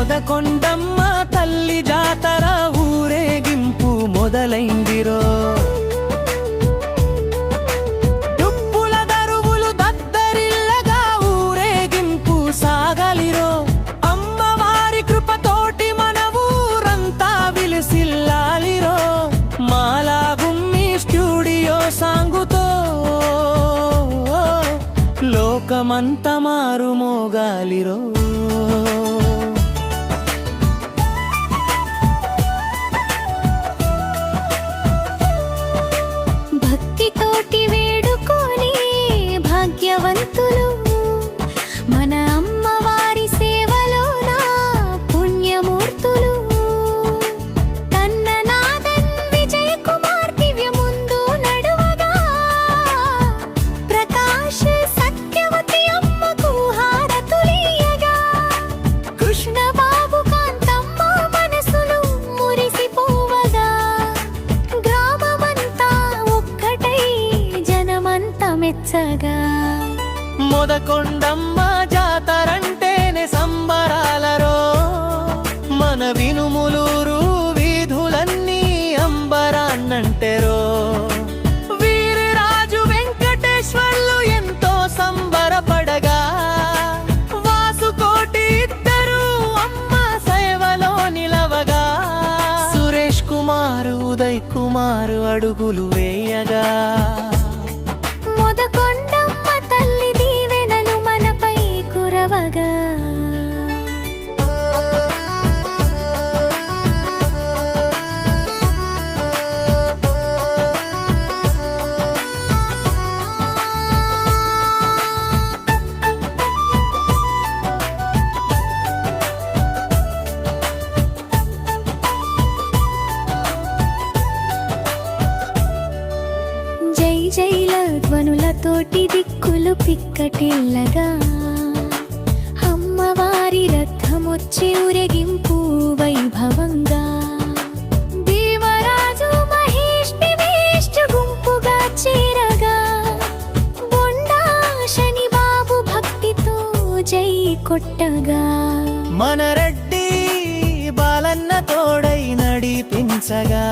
మొదకొండమ్మ తల్లి జాతర ఊరేగింపు మొదలైందిరో. డుప్పుల దరువులు దద్దరిల్లగా ఊరేగింపు సాగలిరో. అమ్మవారి కృపతోటి మన ఊరంతా విలిసిల్లాలిరో. మాలా గుమ్మి స్టూడియో సాంగుతో లోకమంత మారుమోగాలిరో. భక్తితోటి వేడుకొని భాగ్యవంతులు మన అమ్మవారి సేవలోన పుణ్యమూర్తులు. కన్ననాథన్ విజయ కుమార్ దివ్య ముందు నడువగా, ప్రకాష్ సత్యవతి అమ్మకు హారతులియగా, కృష్ణబాబు కాంతమ్మ మనసులు మురిసిపోవగా, గ్రామమంతా ఒక్కటై జనమంతా మెచ్చగా. మొదకొండమ్మ జాతరంటేనే సంబరాలరో. మన వినుములూరు వీధులన్నీ అంబరాన్నంటెరో. వీరరాజు వెంకటేశ్వర్లు ఎంతో సంబరపడగా, వాసుకోటి ఇద్దరు అమ్మ సేవలో నిలవగా, సురేష్ కుమార్ ఉదయ్ కుమార్ అడుగులు వేయగా, మొదకొండమ్మ తల్లి దీవెనలు మనపై కురవగా. జై జైల ధ్వనులతోటి దిక్కులు పిక్కటిల్లగా, అమ్మవారి రథమొచ్చి ఊరేగింపు వైభవంగా, దేవరాజు మహేష్ నివేష్ట గుంపుగా చేరగా, బొండా శని బాబు భక్తితో జై కొట్టగా, మన రెడ్డి బాలన్న తోడై నడిపించగా,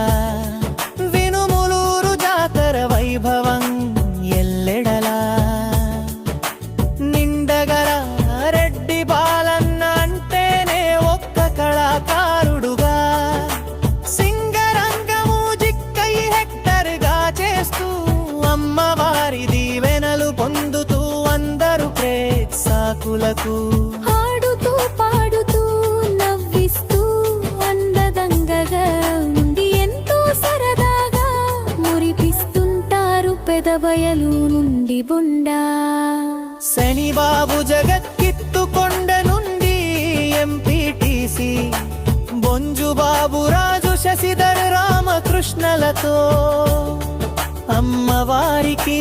వినుములూరు జాతర వైభవం ఎల్లెడలా నిండగల. రెడ్డి బాలన్న అంటేనే ఒక్క కళాకారుడుగా, సింగరంగము జిక్కై హెక్టర్గా చేస్తూ అమ్మవారి దీవెనలు పొందుతూ అందరూ ప్రేక్షకులకు ఆడుతూ పాడుతూ నవ్విస్తూ అందదంగగా ఉండి ఎంతో సరదాగా మురిపిస్తుంటారు పెదబయలు నుండి బుండా. శనిబాబు జగత్కిత్తుకొండ నుండి ఎంపీటీసీ, బొంజుబాబు రాజు శశిధర్ రామకృష్ణలతో అమ్మవారికి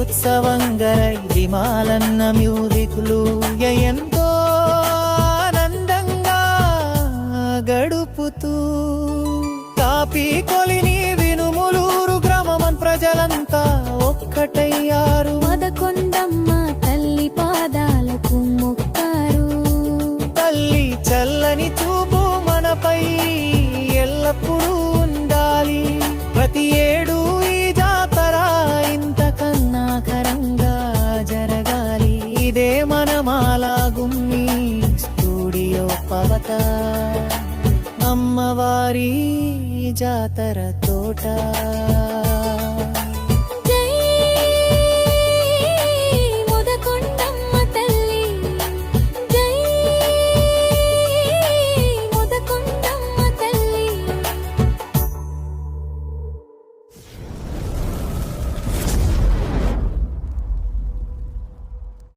ఉత్సవంగా విమాలన్న మ్యూజిక్లు ఎంతో ఆనందంగా గడుపుతూ, కాపీ కొలిని వినుములూరు గ్రామం ప్రజలంతా ఒక్కటయ్యారు. మొదకొండమ్మ తల్లి పాదాలకు మొక్కారు. తల్లి చల్లని చూపు మనపై ఎల్లప్పుడూ ఉండాలి. ప్రతి ఏడు ఈ జాతర ఇంతకన్నా ఘనంగా జరగాలి. ఇదే మన మాలా గుమ్మి స్టూడియో పవత అమ్మవారి జాతర తోట.